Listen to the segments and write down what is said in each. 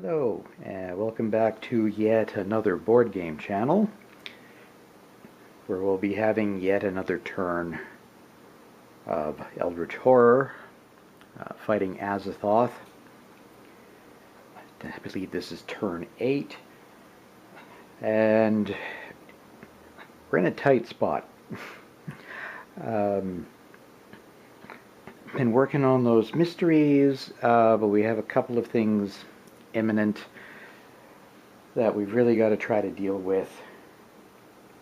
Hello, and welcome back to yet another board game channel, where we'll be having yet another turn of Eldritch Horror, fighting Azathoth. I believe this is turn 8, and we're in a tight spot. Been working on those mysteries, but we have a couple of things imminent that we've really got to try to deal with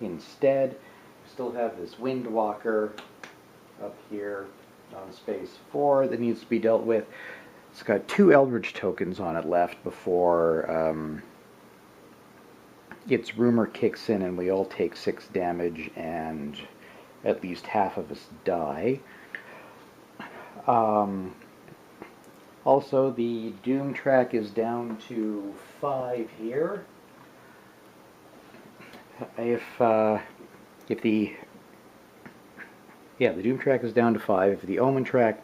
instead. We still have this Windwalker up here on space 4 that needs to be dealt with. It's got 2 Eldritch tokens on it left before its rumor kicks in and we all take 6 damage and at least half of us die. Also, the Doom track is down to 5 here. The Doom track is down to 5. If the Omen track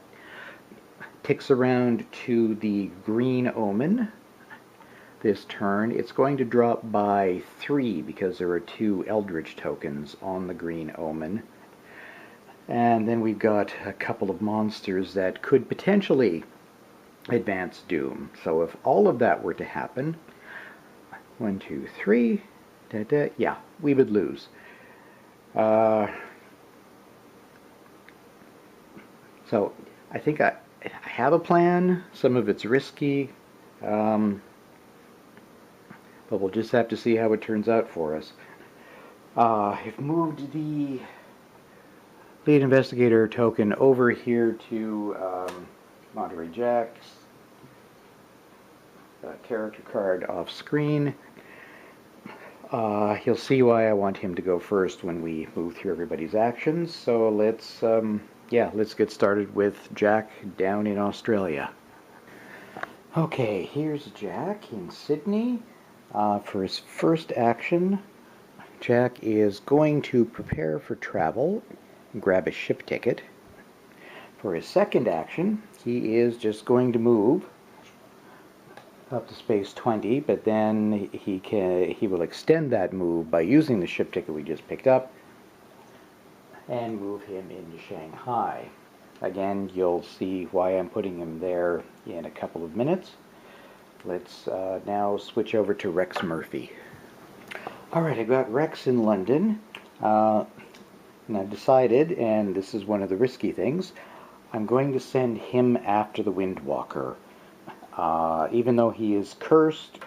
ticks around to the Green Omen this turn, it's going to drop by 3 because there are 2 Eldritch tokens on the Green Omen. And then we've got a couple of monsters that could potentially advance Doom. So if all of that were to happen, 1, 2, 3, yeah, we would lose. So I think I have a plan. Some of it's risky, but we'll just have to see how it turns out for us. I've moved the lead investigator token over here to Monterey Jack's character card off screen. You'll see why I want him to go first when we move through everybody's actions. So let's get started with Jack down in Australia. Okay, here's Jack in Sydney. For his first action, Jack is going to prepare for travel, grab a ship ticket. For his second action, he is just going to move up to space 20, but then he will extend that move by using the ship ticket we just picked up and move him into Shanghai. Again, you'll see why I'm putting him there in a couple of minutes. Let's now switch over to Rex Murphy. Alright, I've got Rex in London. And I've decided, and this is one of the risky things, I'm going to send him after the Windwalker. Even though he is cursed,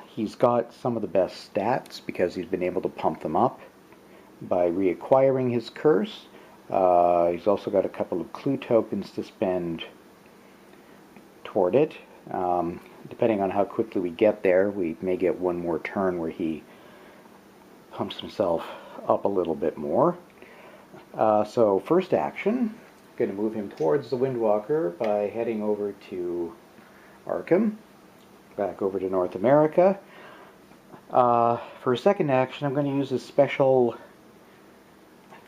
he's got some of the best stats because he's been able to pump them up by reacquiring his curse. He's also got a couple of clue tokens to spend toward it. Depending on how quickly we get there, we may get one more turn where he pumps himself up a little bit more. So first action, I'm going to move him towards the Windwalker by heading over to Arkham, back over to North America. For a second action, I'm going to use his special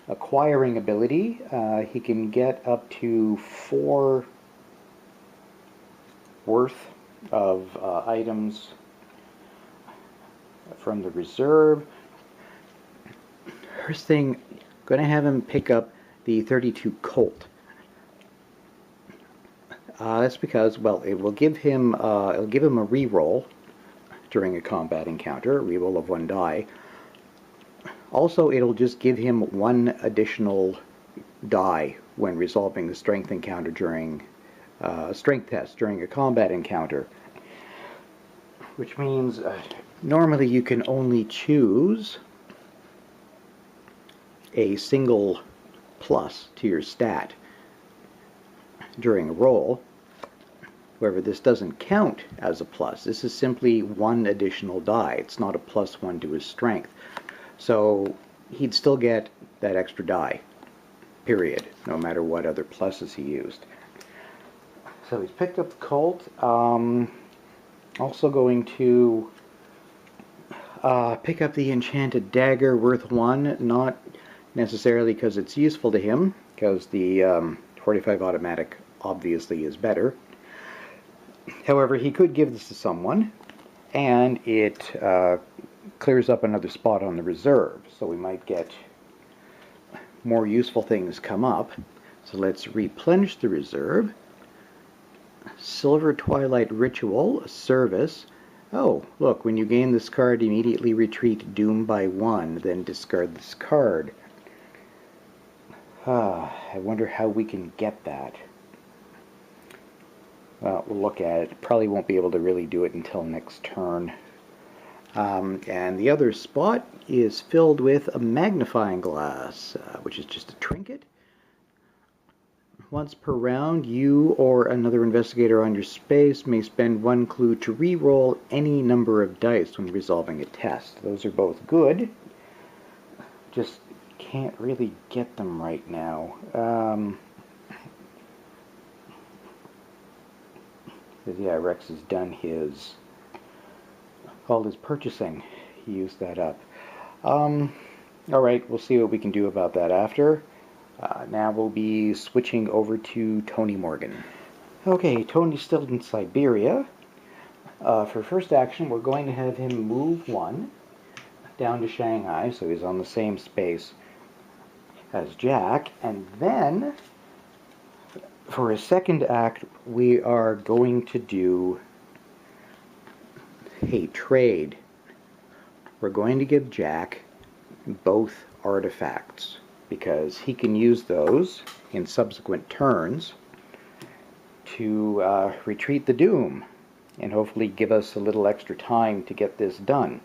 acquiring ability. He can get up to 4 worth of items from the reserve. First thing, I'm going to have him pick up the 32 Colt. That's because, well, it will give him a reroll during a combat encounter, a reroll of 1 die. Also, it'll just give him 1 additional die when resolving the strength encounter during strength test during a combat encounter, which means normally you can only choose a single plus to your stat during a roll. However, this doesn't count as a plus. This is simply 1 additional die. It's not a +1 to his strength. So he'd still get that extra die, period, no matter what other pluses he used. So he's picked up the Colt. Also going to pick up the Enchanted Dagger worth 1, not necessarily because it's useful to him, because the 45 automatic obviously is better. However, he could give this to someone, and it clears up another spot on the reserve, so we might get more useful things come up. So let's replenish the reserve. Silver Twilight Ritual, a service. Oh, look, when you gain this card, immediately retreat Doom by 1, then discard this card. I wonder how we can get that. Well, we'll look at it. Probably won't be able to really do it until next turn. And the other spot is filled with a magnifying glass, which is just a trinket. Once per round, you or another investigator on your space may spend 1 clue to re-roll any number of dice when resolving a test. Those are both good. Just can't really get them right now. Yeah, Rex has done all his purchasing. He used that up. Alright, we'll see what we can do about that after. Now we'll be switching over to Tony Morgan. Okay, Tony's still in Siberia. For first action, we're going to have him move 1 down to Shanghai, so he's on the same space as Jack. And then, for his second act, we are going to do a trade. We're going to give Jack both artifacts, because he can use those in subsequent turns to retreat the Doom and hopefully give us a little extra time to get this done.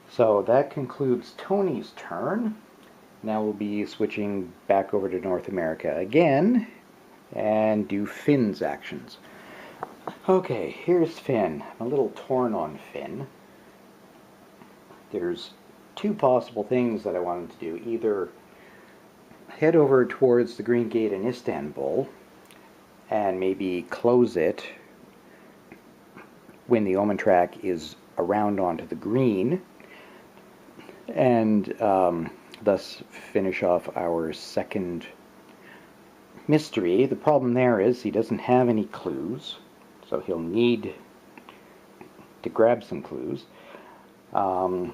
So that concludes Tony's turn. Now we'll be switching back over to North America again and do Finn's actions. Okay, here's Finn. I'm a little torn on Finn. There's 2 possible things that I wanted to do. Either head over towards the Green Gate in Istanbul and maybe close it when the Omen track is around onto the green, and thus finish off our second mystery. The problem there is he doesn't have any clues, so he'll need to grab some clues. Of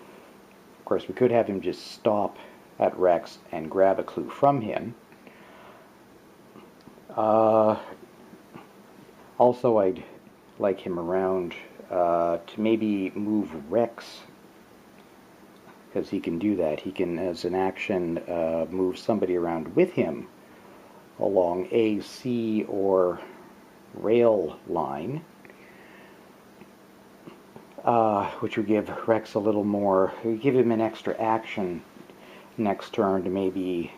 course, we could have him just stop at Rex and grab a clue from him. Also, I'd like him around to maybe move Rex, because he can do that. He can, as an action, move somebody around with him along a, C, or rail line, which would give Rex a little more, give him an extra action next turn to maybe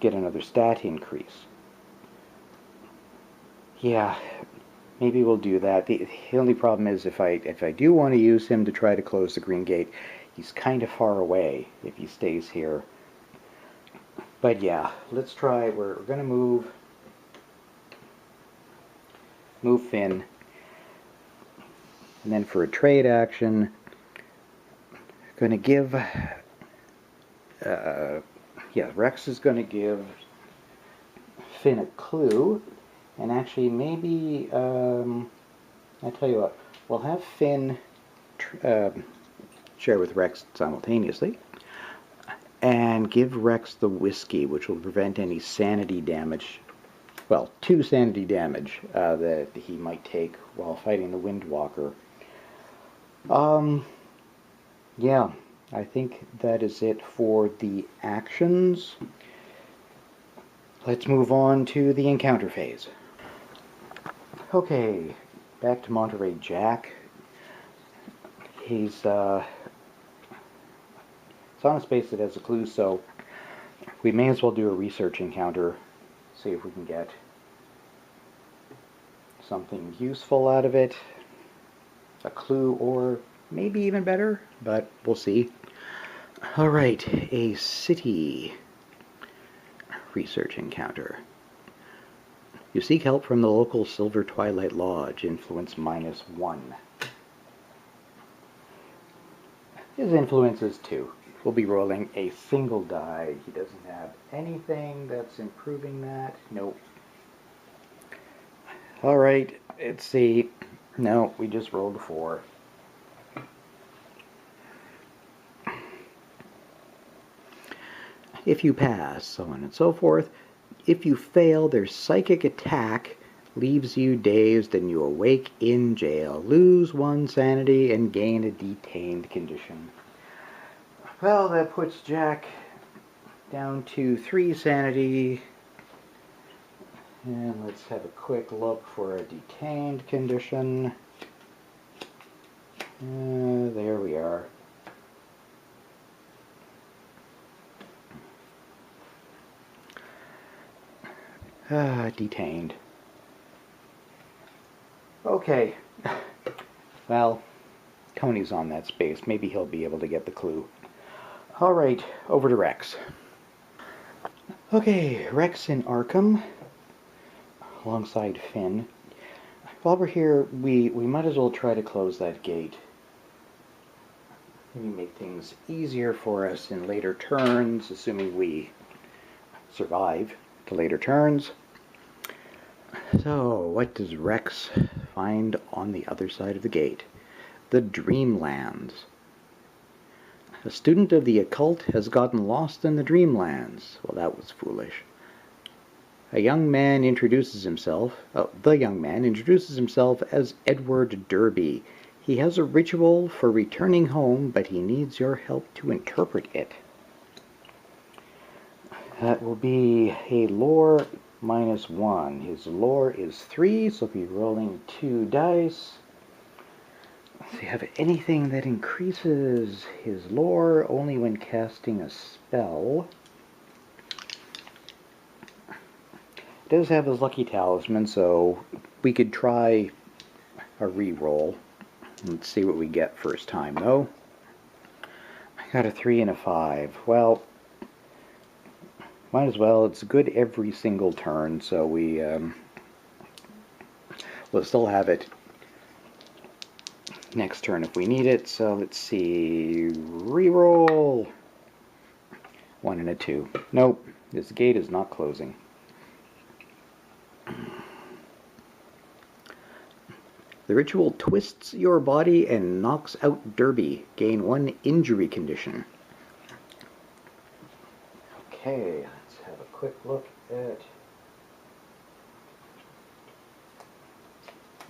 get another stat increase. Yeah, maybe we'll do that. The only problem is if I do want to use him to try to close the Green Gate, he's kind of far away if he stays here. But yeah, let's try. We're going to move Finn. And then for a trade action, going to give, Rex is going to give Finn a clue. And actually, maybe, I tell you what, we'll have Finn share with Rex simultaneously, and give Rex the whiskey, which will prevent any sanity damage, well, 2 sanity damage that he might take while fighting the Windwalker. Yeah, I think that is it for the actions. Let's move on to the encounter phase. Okay, back to Monterey Jack. It's on a space that has a clue, so we may as well do a research encounter, see if we can get something useful out of it, a clue, or maybe even better, but we'll see. Alright, a city research encounter. You seek help from the local Silver Twilight Lodge, influence -1. His influence is 2. We'll be rolling a single die. He doesn't have anything that's improving that. Nope. All right, let's see. No, we just rolled a 4. If you pass, so on and so forth. If you fail, their psychic attack leaves you dazed and you awake in jail. Lose 1 sanity and gain a detained condition. Well, that puts Jack down to 3 sanity. And let's have a quick look for a detained condition. There we are. Detained. Okay. Well, Tony's on that space. Maybe he'll be able to get the clue. All right, over to Rex. Okay, Rex in Arkham, alongside Finn. While we're here, we might as well try to close that gate. Maybe make things easier for us in later turns, assuming we survive to later turns. So, what does Rex find on the other side of the gate? The Dreamlands. A student of the occult has gotten lost in the Dreamlands. Well, that was foolish. The young man introduces himself as Edward Derby. He has a ritual for returning home, but he needs your help to interpret it. That will be a lore -1. His lore is 3, so he'll be rolling 2 dice. Does he have anything that increases his lore only when casting a spell? He does have his lucky talisman, so we could try a re-roll. Let's see what we get first time, though. I got a 3 and a 5. Well, might as well. It's good every single turn, so we'll still have it next turn if we need it. So let's see. Reroll. 1 and a 2. Nope, this gate is not closing. The ritual twists your body and knocks out Derby. Gain 1 injury condition. Okay, let's have a quick look at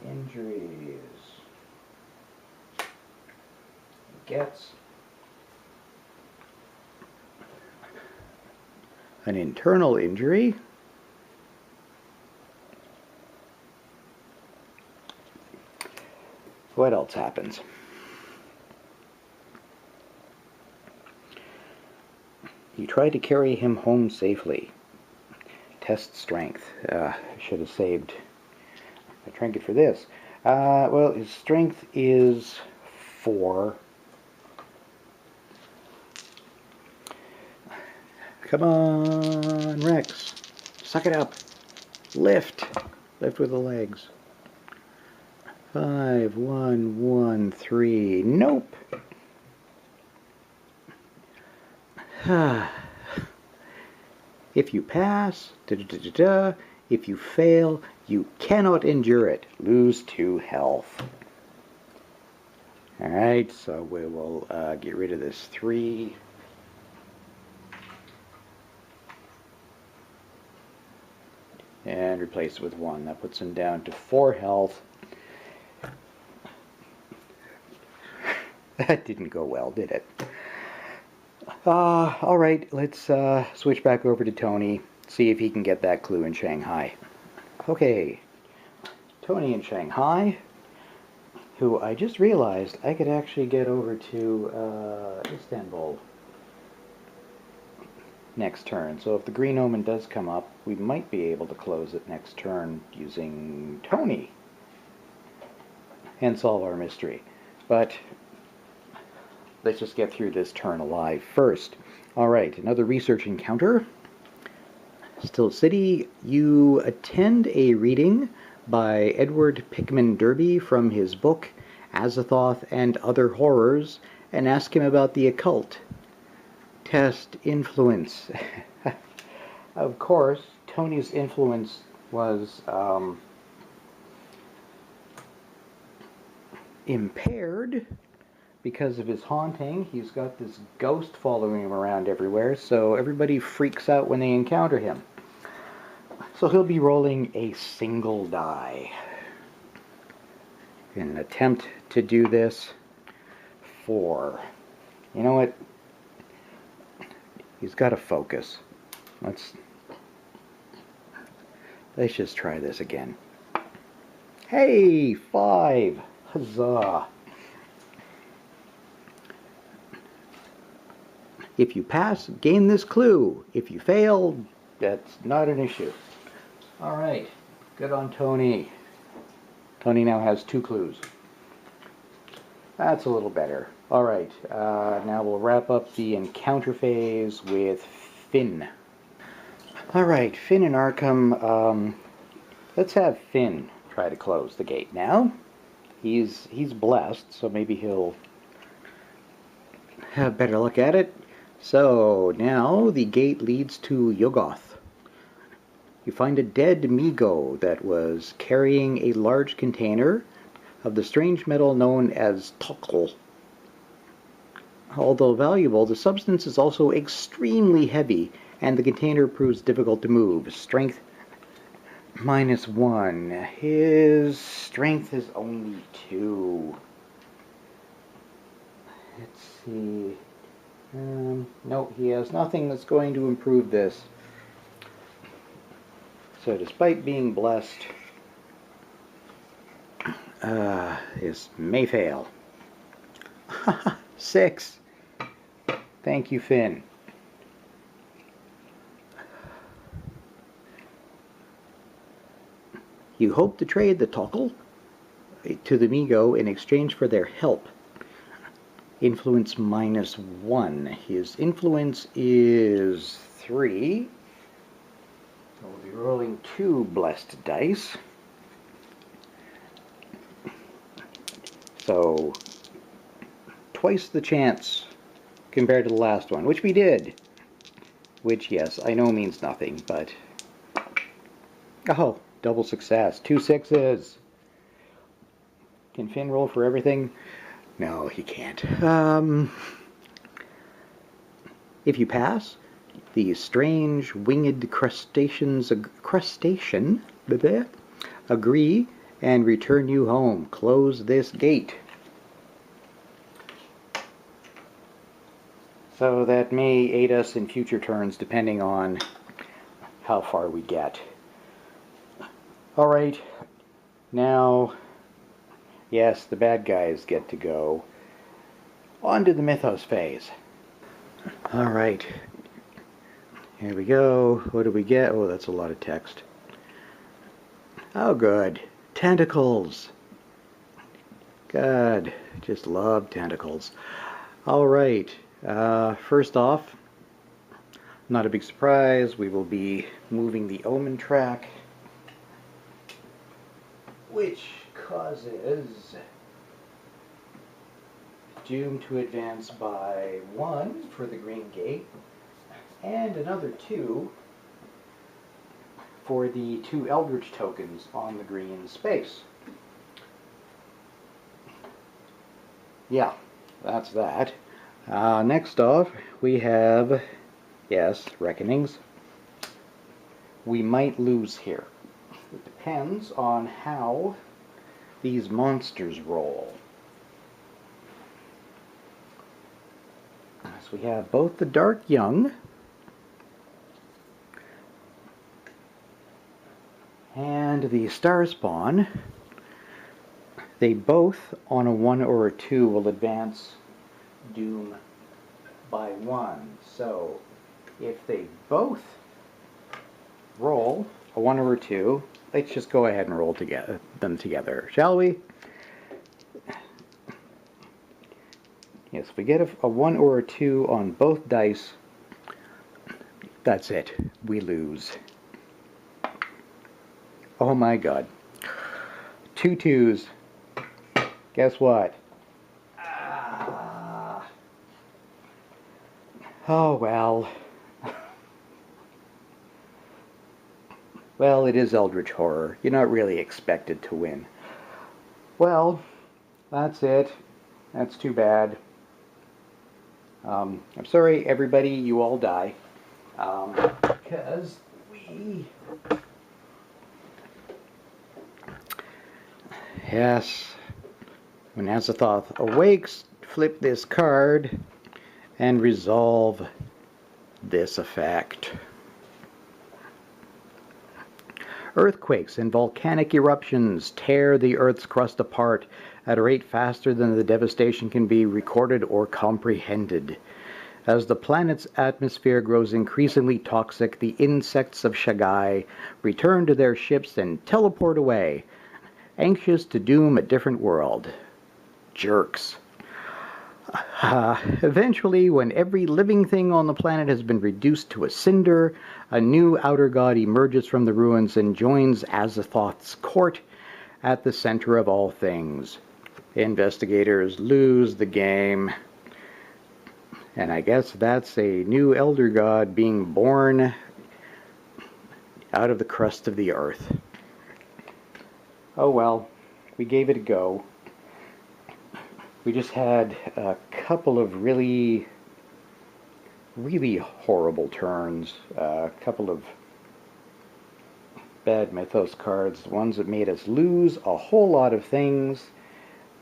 injuries. Gets an internal injury. What else happens? You try to carry him home safely. Test strength. I should have saved a trinket for this. Well, his strength is 4. Come on, Rex. Suck it up. Lift. Lift with the legs. 5, 1, 1, 3. Nope. If you pass, if you fail, you cannot endure it. Lose 2 health. Alright, so we will get rid of this 3. And replace it with 1. That puts him down to 4 health. That didn't go well, did it? Alright, let's switch back over to Tony, see if he can get that clue in Shanghai. Okay, Tony in Shanghai, who I just realized I could actually get over to Istanbul next turn. So if the Green Omen does come up, we might be able to close it next turn using Tony and solve our mystery. But let's just get through this turn alive first. Alright, another research encounter. Still City, you attend a reading by Edward Pickman Derby from his book Azathoth and Other Horrors and ask him about the occult. Test influence. Of course, Tony's influence was impaired because of his haunting. He's got this ghost following him around everywhere, so everybody freaks out when they encounter him. So he'll be rolling a single die. In an attempt to do this, 4. You know what? He's got to focus. Let's just try this again. Hey, 5! Huzzah! If you pass, gain this clue. If you fail, that's not an issue. Alright, good on Tony. Tony now has 2 clues. That's a little better. Alright, now we'll wrap up the encounter phase with Finn. Alright, Finn and Arkham. Let's have Finn try to close the gate now. He's blessed, so maybe he'll have better luck at it. So now the gate leads to Yoggoth. You find a dead Migo that was carrying a large container of the strange metal known as Tokkl. Although valuable, the substance is also extremely heavy, and the container proves difficult to move. Strength -1. His strength is only 2. Let's see. No, he has nothing that's going to improve this. So despite being blessed, this may fail. 6. Thank you, Finn. You hope to trade the Tokkl to the Migo in exchange for their help. Influence -1. His influence is 3. We'll be rolling 2 blessed dice. So, twice the chance compared to the last one, which we did. Which, yes, I know means nothing, but... Oh, double success. 2 6s. Can Finn roll for everything? No, he can't. If you pass, the strange winged crustacean agree and return you home. Close this gate. So that may aid us in future turns depending on how far we get. Alright, now, yes, the bad guys get to go. On to the Mythos phase. Alright, here we go. What do we get? Oh, that's a lot of text. Oh, good. Tentacles. God, just love tentacles. Alright, first off, not a big surprise, we will be moving the Omen track, which causes Doom to advance by 1 for the green gate, and another 2 for the 2 Eldritch tokens on the green space. Yeah, that's that. Next off, we have, yes, Reckonings. We might lose here. It depends on how these monsters roll. So we have both the Dark Young and the Starspawn. They both, on a 1 or a 2, will advance Doom by 1. So, if they both roll a 1 or a 2, let's just go ahead and roll them together, shall we? Yes, if we get a 1 or a 2 on both dice, that's it. We lose. Oh my god. 2 2s. Guess what? Oh well. Well, it is Eldritch Horror. You're not really expected to win. Well, that's it. That's too bad. I'm sorry, everybody, you all die. Because we... Yes. When Azathoth awakes, flip this card and resolve this effect. Earthquakes and volcanic eruptions tear the Earth's crust apart at a rate faster than the devastation can be recorded or comprehended. As the planet's atmosphere grows increasingly toxic, the insects of Shagai return to their ships and teleport away, anxious to doom a different world. Jerks. Eventually, when every living thing on the planet has been reduced to a cinder, a new outer god emerges from the ruins and joins Azathoth's court at the center of all things. Investigators lose the game. And I guess that's a new elder god being born out of the crust of the earth. Oh well, we gave it a go. We just had a couple of really horrible turns. A couple of bad mythos cards, ones that made us lose a whole lot of things.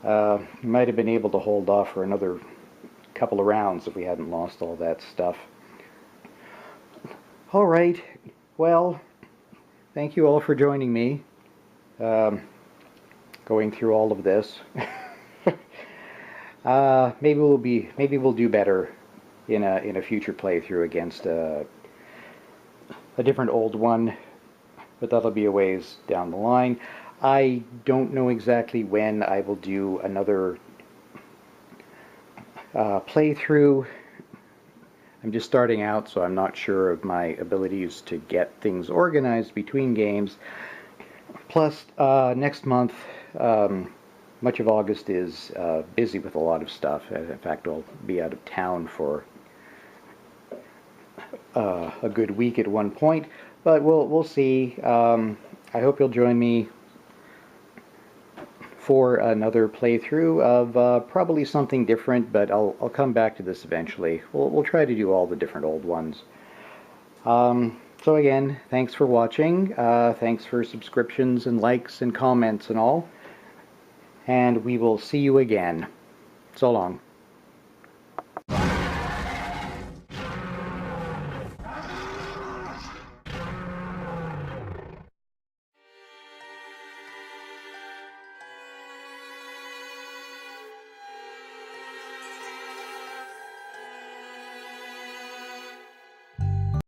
Might have been able to hold off for another couple of rounds if we hadn't lost all that stuff. Alright, well, thank you all for joining me. Going through all of this. Maybe we'll do better in a future playthrough against a different old one, but that'll be a ways down the line. I don't know exactly when I will do another playthrough. I'm just starting out, so I'm not sure of my abilities to get things organized between games. Plus, next month, much of August is busy with a lot of stuff. In fact, I'll be out of town for a good week at one point, but we'll see. I hope you'll join me for another playthrough of probably something different, but I'll come back to this eventually. We'll try to do all the different old ones. So again, thanks for watching. Thanks for subscriptions and likes and comments and all. And we will see you again. So long.